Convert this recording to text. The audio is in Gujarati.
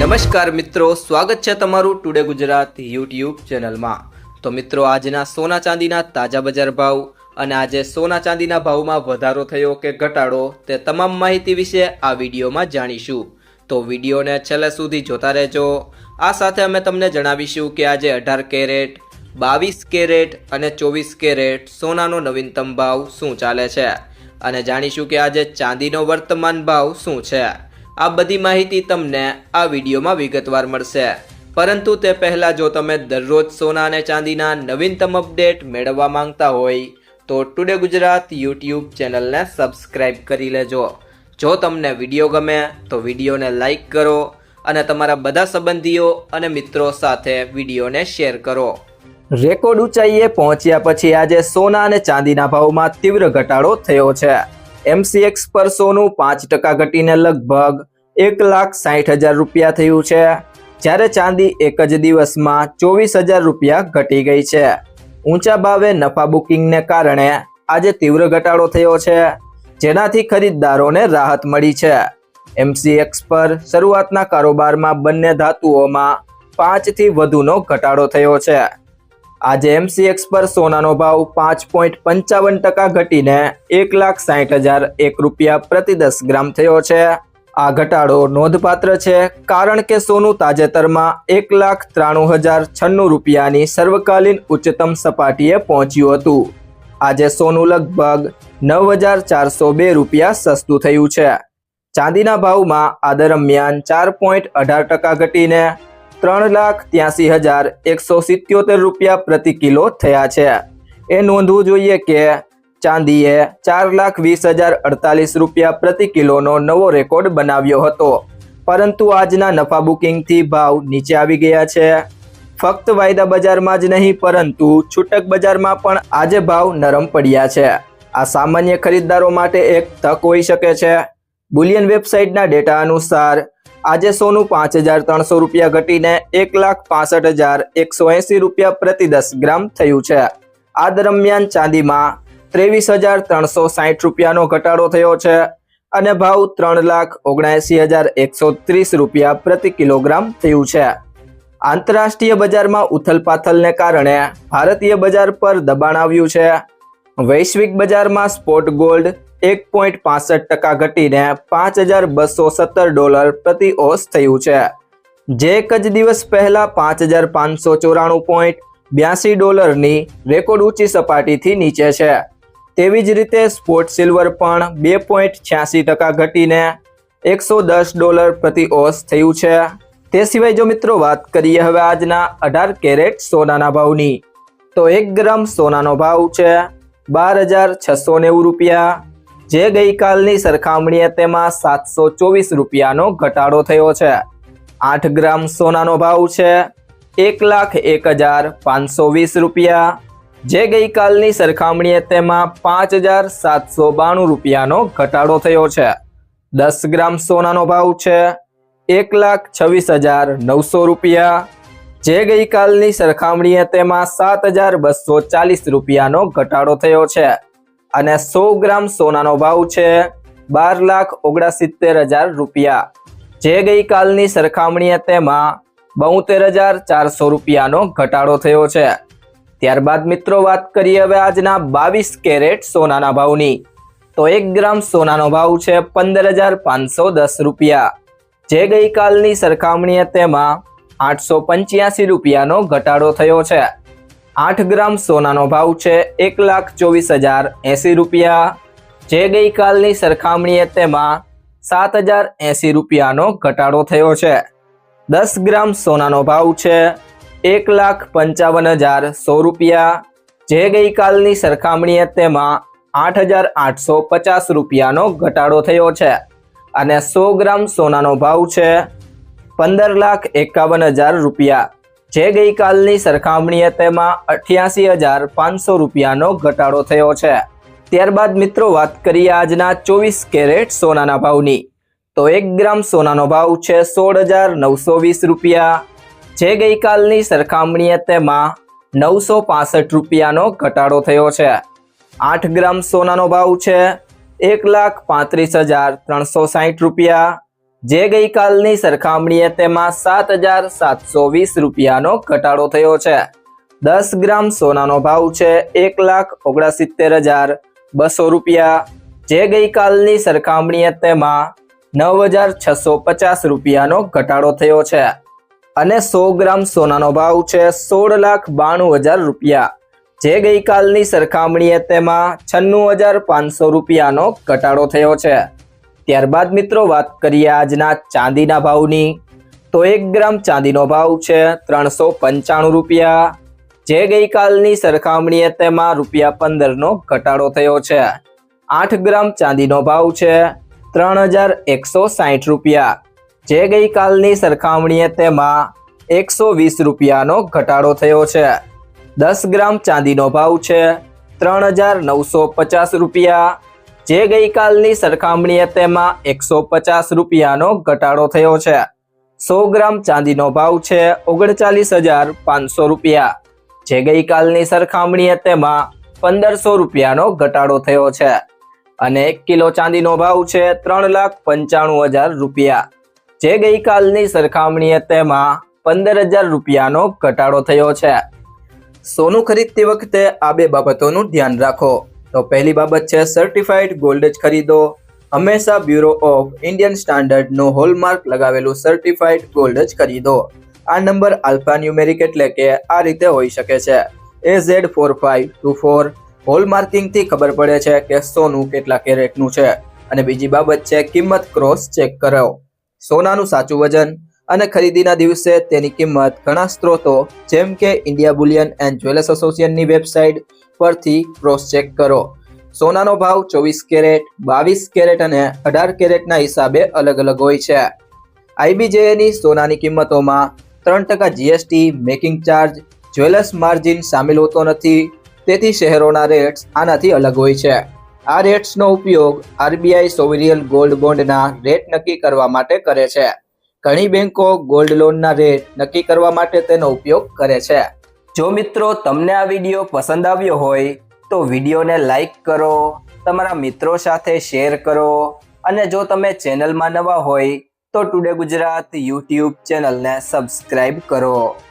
નમસ્કાર મિત્રો, સ્વાગત છે તમારું ટુડે ગુજરાત યુટ્યુબ ચેનલમાં। તો મિત્રો, આજના સોના ચાંદીના તાજા બજાર ભાવ અને આજે સોના ચાંદીના ભાવમાં વધારો થયો કે ઘટાડો તે તમામ માહિતી વિશે આ વિડીયોમાં જાણીશું। તો વિડીયોને છેલ્લે સુધી જોતા રહેજો। આ સાથે અમે તમને જણાવીશું કે આજે 18 કેરેટ, 22 કેરેટ અને 24 કેરેટ સોનાનો નવીનતમ ભાવ શું ચાલે છે અને જાણીશું કે આજે ચાંદીનો વર્તમાન ભાવ શું છે। આ બધી માહિતી તમને આ વિડીયોમાં વિગતવાર મળશે, પરંતુ તે પહેલાં જો તમે દરરોજ સોના અને ચાંદીના નવીનતમ અપડેટ મેળવવા માંગતા હોય તો ટુડે ગુજરાત યુટ્યુબ ચેનલને સબસ્ક્રાઈબ કરી લેજો। જો તમને વિડીયો ગમે તો વિડીયોને લાઈક કરો અને તમારા બધા સંબંધીઓ અને મિત્રો સાથે વિડીયોને શેર કરો। રેકોર્ડ ઊંચાઈએ પહોંચ્યા પછી આજે સોના અને ચાંદીના ભાવમાં તીવ્ર ઘટાડો થયો છે। MCX પર સોનું 5% ઘટીને લગભગ 1,60,000 રૂપિયા થયું છે, જ્યારે ચાંદી એક જ દિવસમાં 24,000 રૂપિયા ઘટી ગઈ છે। ઊંચા ભાવે નફા બુકિંગને કારણે આજે તીવ્ર ઘટાડો થયો છે, જેનાથી ખરીદદારોને રાહત મળી છે। MCX પર શરૂઆતના કારોબારમાં બંને ધાતુઓમાં 5 થી વધુનો ઘટાડો થયો છે। આજે MCX પર સોનાનો ભાવ 5.55% ઘટીને 1,60,001 રૂપિયા પ્રતિ 10 ગ્રામ થયો છે। આ ઘટાડો નોંધપાત્ર છે, કારણ કે સોનું તાજેતરમાં 1,93,096 રૂપિયાની સર્વકાલીન ઉચ્ચતમ સપાટીએ પહોંચ્યું હતું। આજે સોનું લગભગ 9,402 રૂપિયા સસ્તું થયું છે। ચાંદીના ભાવમાં આ દરમિયાન 4.18% ઘટીને 3,83,177 રૂપિયા પ્રતિ કિલો થયા છે। એ નોંધવું જોઈએ કે ચાંદીએ 4,20,048 રૂપિયા પ્રતિ કિલોનો નવો રેકોર્ડ બનાવ્યો હતો, પરંતુ આજના નફા બુકિંગથી ભાવ નીચે આવી ગયા છે। ફક્ત વાયદા બજારમાં જ નહીં, પરંતુ છૂટક બજારમાં પણ આજે ભાવ નરમ પડ્યા છે। આ સામાન્ય ખરીદદારો માટે એક તક હોઈ શકે છે। બુલિયન વેબસાઇટના ડેટા અનુસાર આજે સોનું 5,300 રૂપિયા ઘટીને 1,65,180 રૂપિયા પ્રતિ 10 ગ્રામ થયું છે। આ દરમિયાન ચાંદીમાં 23,360 રૂપિયાનો ઘટાડો થયો છે અને ભાવ 3,79,130 રૂપિયા પ્રતિ કિલોગ્રામ થયું છે। આંતરરાષ્ટ્રીય બજારમાં ઉથલપાથલને કારણે ભારતીય બજાર પર દબાણ આવ્યું છે। વૈશ્વિક બજારમાં સ્પોટ ગોલ્ડ 1.65% ઘટીને $5,217 પ્રતિ ઓસ થયું છે, જે એક જ દિવસ પહેલા $5,594.82ની રેકોર્ડ ઊંચી સપાટીથી નીચે છે। તેવી જ રીતે સ્પોટ સિલ્વર પણ 2.86% ઘટીને $110 પ્રતિ ઓસ થયું છે। તે સિવાય જો મિત્રો વાત કરીએ હવે આજના 18 કેરેટ સોનાના ભાવની, તો 1 ગ્રામ સોનાનો ભાવ છે 12,690 રૂપિયા, જે ગઈકાલની સરખામણીએ તેમાં 724 રૂપિયાનો ઘટાડો થયો છે। 8 ગ્રામ સોનાનો ભાવ છે 1,01,520 રૂપિયા, જે ગઈકાલની સરખામણીએ તેમાં 5,792 રૂપિયાનો ઘટાડો થયો છે। 10 ગ્રામ સોનાનો ભાવ છે 1,26,900 રૂપિયા, જે ગઈકાલની સરખામણીએ તેમાં 7,240 રૂપિયાનો ઘટાડો થયો છે અને 100 ગ્રામ સોનાનો ભાવ છે 12,69,000 રૂપિયા, જે ગઈકાલની સરખામણીએ તેમાં 72,400 રૂપિયાનો ઘટાડો થયો છે। ત્યારબાદ મિત્રો વાત કરીએ હવે આજના 22 કેરેટ સોનાના ભાવની, તો 1 ગ્રામ સોનાનો ભાવ છે 15,510 રૂપિયા, જે ગઈકાલની સરખામણીએ તેમાં 885 રૂપિયાનો ઘટાડો થયો છે। 8 ગ્રામ સોનાનો ભાવ છે 1,24,080 રૂપિયા, જે ગઈકાલની સરખામણીએ તેમાં 7,080 રૂપિયાનો ઘટાડો થયો છે। 10 ગ્રામ સોનાનો ભાવ છે 1,55,100 રૂપિયા, જે ગઈકાલની સરખામણીએ તેમાં 8,850 રૂપિયાનો ઘટાડો થયો છે અને 100 ગ્રામ સોનાનો ભાવ છે 15,51,000 રૂપિયા, જે ગઈકાલની સરખામણીએ તેમાં 88,500 રૂપિયાનો ઘટાડો થયો છે। ત્યારબાદ મિત્રો વાત કરીએ આજના 24 કેરેટ સોનાના ભાવની, તો 1 ગ્રામ સોનાનો ભાવ છે 16,920 રૂપિયા, જે ગઈકાલની સરખામણીએ તેમાં 965 રૂપિયાનો ઘટાડો થયો છે। 8 ગ્રામ સોનાનો ભાવ છે 1,35,360 રૂપિયા, જે ગઈકાલની સરખામણીએ તેમાં 7,720 રૂપિયાનો ઘટાડો થયો છે. 10 ગ્રામ સોનાનો ભાવ છે 1,69,200 રૂપિયા, જે ગઈકાલની સરખામણીએ તેમાં 9,650 રૂપિયાનો ઘટાડો થયો છે. અને 100 ગ્રામ સોનાનો ભાવ છે 16,92,000 રૂપિયા, જે ગઈકાલની સરખામણીએ તેમાં 96,500 રૂપિયાનો ઘટાડો થયો છે. ત્યારબાદ મિત્રો વાત કરીએ આજના ચાંદીના ભાવની, તો 1 ગ્રામ ચાંદીનો ભાવ છે 395 રૂપિયા, જે ગઈકાલની સરખામણીએ તેમાં ₹15નો ઘટાડો થયો છે. 8 ગ્રામ ચાંદીનો ભાવ છે 3,160 રૂપિયા, જે ગઈકાલની સરખામણીએ તેમાં 120 રૂપિયાનો ઘટાડો થયો છે. 10 ગ્રામ ચાંદીનો ભાવ છે 3,950 રૂપિયા, જે ગઈકાલની સરખામણીએ તેમાં 150 રૂપિયાનો ઘટાડો થયો છે. 100 ગ્રામ ચાંદીનો ભાવ છે 39,500 રૂપિયા, જે ગઈકાલની સરખામણીએ તેમાં 1,500 રૂપિયાનો ઘટાડો થયો છે. અને 1 કિલો ચાંદીનો ભાવ છે 3,95,000 રૂપિયા, જે ગઈકાલની સરખામણીએ તેમાં 15,000 રૂપિયાનો ઘટાડો થયો છે. સોનું ખરીદતી વખતે આ બે બાબતોનું ધ્યાન રાખો. તો પહેલી બાબત છે સર્ટિફાઈડ ગોલ્ડ જ ખરીદો. હંમેશા બ્યુરો ઓફ ઇન્ડિયન સ્ટાન્ડર્ડનું હોલમાર્ક લગાવેલું સર્ટિફાઈડ ગોલ્ડ જ ખરીદો. આ નંબર આલ્ફા ન્યુમેરિક એટલે કે આ રીતે હોઈ શકે છે AZ4524. હોલમાર્કિંગથી ખબર પડે છે કે સોનું કેટલા કેરેટનું છે. અને બીજી બાબત છે કિંમત ક્રોસ ચેક કરો. સોનાનું સાચું વજન અને ખરીદીના દિવસે તેની કિંમત ઘણા સ્ત્રોતો જેમ કે ઇન્ડિયા બુલિયન એન્ડ જ્વેલર્સ એસોસિએશનની વેબસાઇટ પરથી ક્રોસ ચેક કરો. સોનાનો ભાવ 24 કેરેટ, 22 કેરેટ અને 18 કેરેટના હિસાબે અલગ અલગ હોય છે. IBJની સોનાની કિંમતોમાં 3% GST, making charge, jewellers margin સામેલ હોતો નથી, તેથી શહેરોના રેટ્સ આનાથી અલગ હોય છે. આ રેટ્સનો ઉપયોગ RBI સોવરિયન ગોલ્ડ બોન્ડના રેટ નક્કી કરવા માટે કરે છે. ઘણી બેંકો ગોલ્ડ લોનના રેટ નક્કી કરવા માટે તેનો ઉપયોગ કરે છે. જો મિત્રો તમને આ વિડીયો પસંદ આવ્યો હોય તો વિડીયોને લાઈક કરો, તમારા મિત્રો સાથે શેર કરો અને જો તમે ચેનલમાં નવા હોય તો ટુડે ગુજરાત YouTube ચેનલને સબસ્ક્રાઇબ કરો.